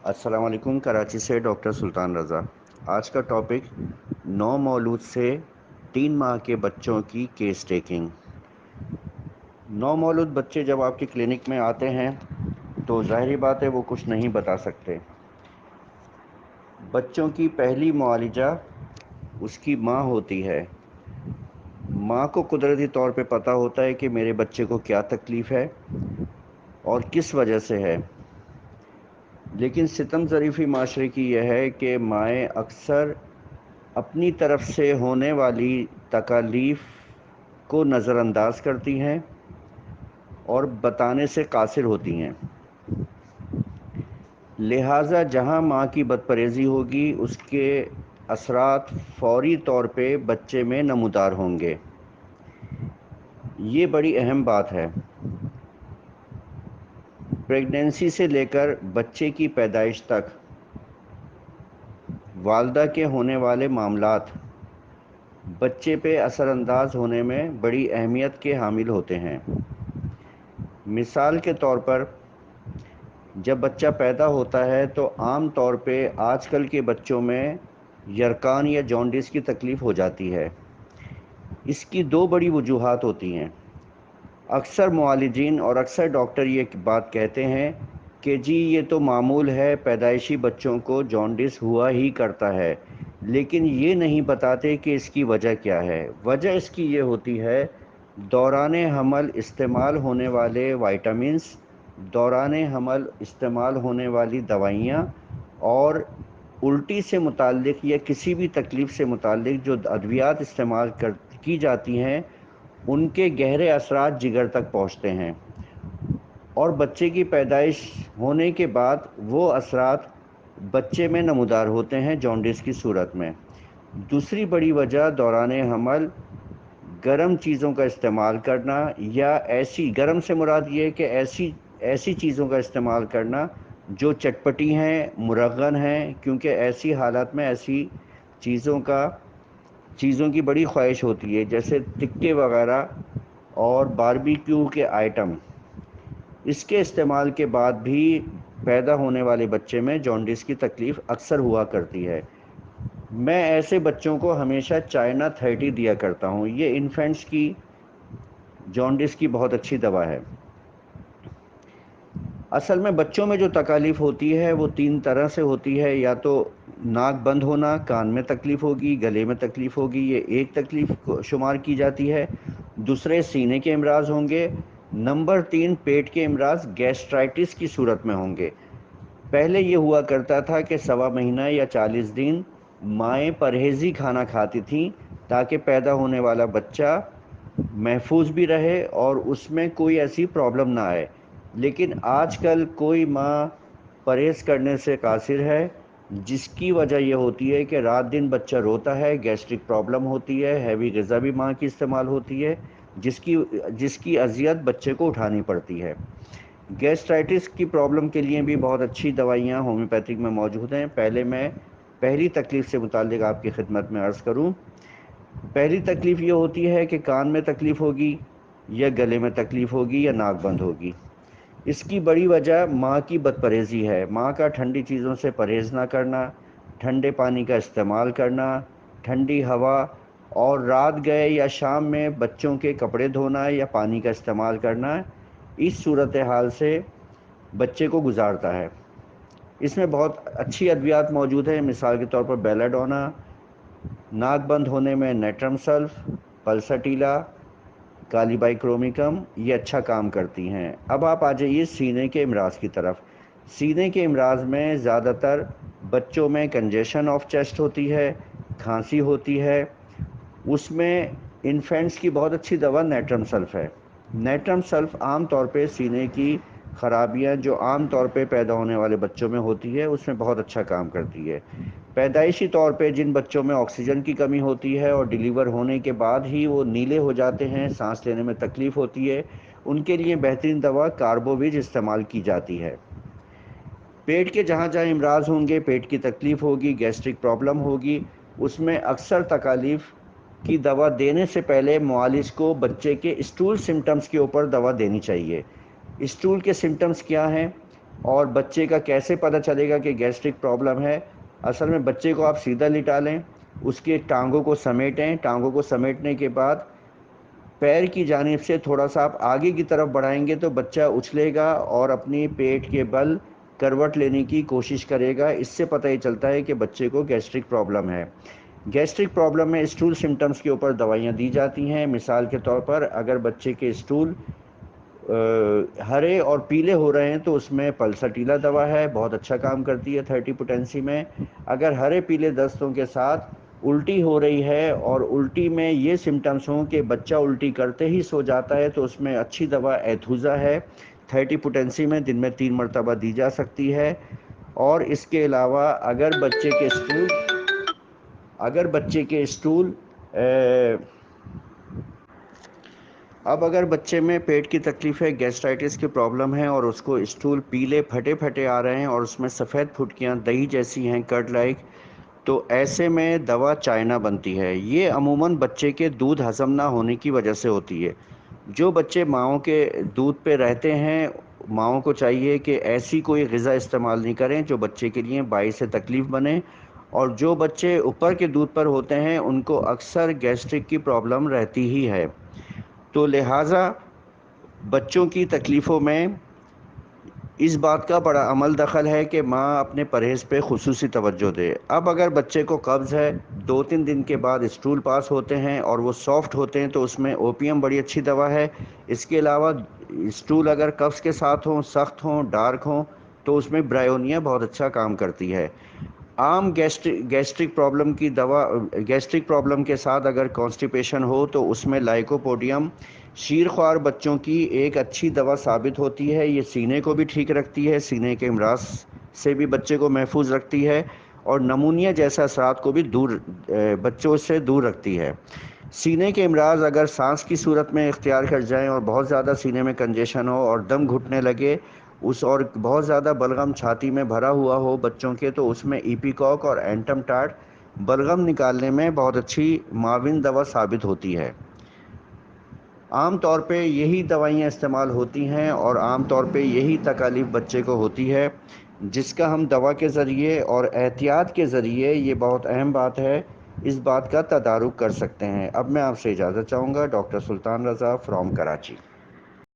السلام علیکم، کراچی سے ڈاکٹر سلطان رضا۔ آج کا ٹاپک 9 مولود سے 3 ماہ کے بچوں کی کیس ٹیکنگ۔ 9 مولود بچے جب آپ کی کلینک میں آتے ہیں تو ظاہری بات ہے وہ کچھ نہیں بتا سکتے۔ بچوں کی پہلی معالجہ اس کی ماں ہوتی ہے۔ ماں کو قدرتی طور پہ پتہ ہوتا ہے کہ میرے بچے کو کیا تکلیف ہے اور کس وجہ سے ہے، لیکن ستم ظریفی معاشرے کی یہ ہے کہ مائیں اکثر اپنی طرف سے ہونے والی تکالیف کو نظر انداز کرتی ہیں اور بتانے سے قاصر ہوتی ہیں۔ لہٰذا جہاں ماں کی بدپریزی ہوگی اس کے اثرات فوری طور پہ بچے میں نمودار ہوں گے۔ یہ بڑی اہم بات ہے۔ پریگنینسی سے لے کر بچے کی پیدائش تک والدہ کے ہونے والے معاملات بچے پہ اثر انداز ہونے میں بڑی اہمیت کے حامل ہوتے ہیں۔ مثال کے طور پر جب بچہ پیدا ہوتا ہے تو عام طور پہ آج کل کے بچوں میں یرقان یا جونڈس کی تکلیف ہو جاتی ہے۔ اس کی 2 بڑی وجوہات ہوتی ہیں۔ اکثر معالجین اور اکثر ڈاکٹر یہ بات کہتے ہیں کہ جی یہ تو معمول ہے، پیدائشی بچوں کو جونڈس ہوا ہی کرتا ہے، لیکن یہ نہیں بتاتے کہ اس کی وجہ کیا ہے۔ وجہ اس کی یہ ہوتی ہے دوران حمل استعمال ہونے والے وائٹامنس، دوران حمل استعمال ہونے والی دوائیاں اور الٹی سے متعلق یا کسی بھی تکلیف سے متعلق جو ادویات استعمال کی جاتی ہیں ان کے گہرے اثرات جگر تک پہنچتے ہیں، اور بچے کی پیدائش ہونے کے بعد وہ اثرات بچے میں نمودار ہوتے ہیں جونڈس کی صورت میں۔ دوسری بڑی وجہ دوران حمل گرم چیزوں کا استعمال کرنا، یا ایسی گرم سے مراد یہ ہے کہ ایسی چیزوں کا استعمال کرنا جو چٹپٹی ہیں، مرغن ہیں، کیونکہ ایسی حالات میں ایسی چیزوں کی بڑی خواہش ہوتی ہے، جیسے ٹکے وغیرہ اور باربیکیو کے آئٹم۔ اس کے استعمال کے بعد بھی پیدا ہونے والے بچے میں جونڈس کی تکلیف اکثر ہوا کرتی ہے۔ میں ایسے بچوں کو ہمیشہ چائنا 30 دیا کرتا ہوں۔ یہ انفینٹس کی جونڈس کی بہت اچھی دوا ہے۔ اصل میں بچوں میں جو تکالیف ہوتی ہے وہ 3 طرح سے ہوتی ہے۔ یا تو ناک بند ہونا، کان میں تکلیف ہوگی، گلے میں تکلیف ہوگی، یہ ایک تکلیف شمار کی جاتی ہے۔ دوسرے سینے کے امراض ہوں گے۔ نمبر 3 پیٹ کے امراض گیسٹرائٹس کی صورت میں ہوں گے۔ پہلے یہ ہوا کرتا تھا کہ 1.25 مہینہ یا 40 دن مائیں پرہیزی کھانا کھاتی تھیں تاکہ پیدا ہونے والا بچہ محفوظ بھی رہے اور اس میں کوئی ایسی پرابلم نہ آئے، لیکن آج کل کوئی ماں پرہیز کرنے سے قاصر ہے، جس کی وجہ یہ ہوتی ہے کہ رات دن بچہ روتا ہے، گیسٹرک پرابلم ہوتی ہے، ہیوی غذا بھی ماں کی استعمال ہوتی ہے، جس کی اذیت بچے کو اٹھانی پڑتی ہے۔ گیسٹرائٹس کی پرابلم کے لیے بھی بہت اچھی دوائیاں ہومیوپیتھک میں موجود ہیں۔ میں پہلی تکلیف سے متعلق آپ کی خدمت میں عرض کروں۔ پہلی تکلیف یہ ہوتی ہے کہ کان میں تکلیف ہوگی، یا گلے میں تکلیف ہوگی، یا ناک بند ہوگی۔ اس کی بڑی وجہ ماں کی بدپریزی ہے۔ ماں کا ٹھنڈی چیزوں سے پرہیز نہ کرنا، ٹھنڈے پانی کا استعمال کرنا، ٹھنڈی ہوا، اور رات گئے یا شام میں بچوں کے کپڑے دھونا یا پانی کا استعمال کرنا اس صورتحال سے بچے کو گزارتا ہے۔ اس میں بہت اچھی ادویات موجود ہیں، مثال کے طور پر بیلاڈونا، ناک بند ہونے میں نیٹرم سلف، پلسٹیلا، کالی بائی کرومیکم، یہ اچھا کام کرتی ہیں۔ اب آپ آ جائیے سینے کے امراض کی طرف۔ سینے کے امراض میں زیادہ تر بچوں میں کنجیشن آف چیسٹ ہوتی ہے، کھانسی ہوتی ہے۔ اس میں انفینٹس کی بہت اچھی دوا نیٹرم سلف ہے۔ نیٹرم سلف عام طور پہ سینے کی خرابیاں جو عام طور پہ پیدا ہونے والے بچوں میں ہوتی ہے اس میں بہت اچھا کام کرتی ہے۔ پیدائشی طور پہ جن بچوں میں آکسیجن کی کمی ہوتی ہے اور ڈیلیور ہونے کے بعد ہی وہ نیلے ہو جاتے ہیں، سانس لینے میں تکلیف ہوتی ہے، ان کے لیے بہترین دوا کاربوویج استعمال کی جاتی ہے۔ پیٹ کے جہاں جہاں امراض ہوں گے، پیٹ کی تکلیف ہوگی، گیسٹرک پرابلم ہوگی، اس میں اکثر تکالیف کی دوا دینے سے پہلے معالج کو بچے کے اسٹول سمٹمز کے اوپر دوا دینی چاہیے۔ اسٹول کے سمٹمز کیا ہیں؟ اور بچے کا کیسے پتہ چلے گا کہ گیسٹرک پرابلم ہے؟ اصل میں بچے کو آپ سیدھا لٹا لیں، اس کے ٹانگوں کو سمیٹیں، ٹانگوں کو سمیٹنے کے بعد پیر کی جانب سے تھوڑا سا آپ آگے کی طرف بڑھائیں گے تو بچہ اچھلے گا اور اپنی پیٹ کے بل کروٹ لینے کی کوشش کرے گا۔ اس سے پتہ ہی چلتا ہے کہ بچے کو گیسٹرک پرابلم ہے۔ گیسٹرک پرابلم میں اسٹول سمٹمز کے اوپر دوائیاں دی جاتی ہیں۔ مثال کے طور پر اگر بچے کے اسٹول ہرے اور پیلے ہو رہے ہیں تو اس میں پلسٹیلا دوا ہے، بہت اچھا کام کرتی ہے 30 پوٹینسی میں۔ اگر ہرے پیلے دستوں کے ساتھ الٹی ہو رہی ہے اور الٹی میں یہ سمٹمز ہوں کہ بچہ الٹی کرتے ہی سو جاتا ہے تو اس میں اچھی دوا ایتھوزا ہے، 30 پوٹینسی میں دن میں 3 مرتبہ دی جا سکتی ہے۔ اور اس کے علاوہ اگر بچے کے اسٹول اب اگر بچے میں پیٹ کی تکلیف ہے، گیسٹرائٹس کی پرابلم ہے اور اس کو اسٹول پیلے پھٹے پھٹے آ رہے ہیں اور اس میں سفید پھٹکیاں دہی جیسی ہیں، کرڈ لائک، تو ایسے میں دوا چائنا بنتی ہے۔ یہ عموماً بچے کے دودھ ہضم نہ ہونے کی وجہ سے ہوتی ہے۔ جو بچے ماؤں کے دودھ پہ رہتے ہیں، ماؤں کو چاہیے کہ ایسی کوئی غذا استعمال نہیں کریں جو بچے کے لیے باعث تکلیف بنے، اور جو بچے اوپر کے دودھ پر ہوتے ہیں ان کو اکثر گیسٹرک کی پرابلم رہتی ہی ہے۔ تو لہٰذا بچوں کی تکلیفوں میں اس بات کا بڑا عمل دخل ہے کہ ماں اپنے پرہیز پہ خصوصی توجہ دے۔ اب اگر بچے کو قبض ہے، 2-3 دن کے بعد اسٹول پاس ہوتے ہیں اور وہ سافٹ ہوتے ہیں تو اس میں اوپیم بڑی اچھی دوا ہے۔ اس کے علاوہ اسٹول اگر قبض کے ساتھ ہوں، سخت ہوں، ڈارک ہوں تو اس میں برائیونیا بہت اچھا کام کرتی ہے۔ عام گیسٹرک پرابلم کے ساتھ اگر کانسٹیپیشن ہو تو اس میں لائکوپوڈیم شیرخوار بچوں کی ایک اچھی دوا ثابت ہوتی ہے۔ یہ سینے کو بھی ٹھیک رکھتی ہے، سینے کے امراض سے بھی بچے کو محفوظ رکھتی ہے اور نمونیا جیسا اثرات کو بھی بچوں سے دور رکھتی ہے۔ سینے کے امراض اگر سانس کی صورت میں اختیار کر جائیں اور بہت زیادہ سینے میں کنجیشن ہو اور دم گھٹنے لگے اور بہت زیادہ بلغم چھاتی میں بھرا ہوا ہو بچوں کے، تو اس میں ایپیکاک اور اینٹم ٹاٹ بلغم نکالنے میں بہت اچھی معاون دوا ثابت ہوتی ہے۔ عام طور پہ یہی دوائیاں استعمال ہوتی ہیں اور عام طور پہ یہی تکالیف بچے کو ہوتی ہے، جس کا ہم دوا کے ذریعے اور احتیاط کے ذریعے، یہ بہت اہم بات ہے، اس بات کا تدارک کر سکتے ہیں۔ اب میں آپ سے اجازت چاہوں گا۔ Doctor Sultan Raza from Karachi.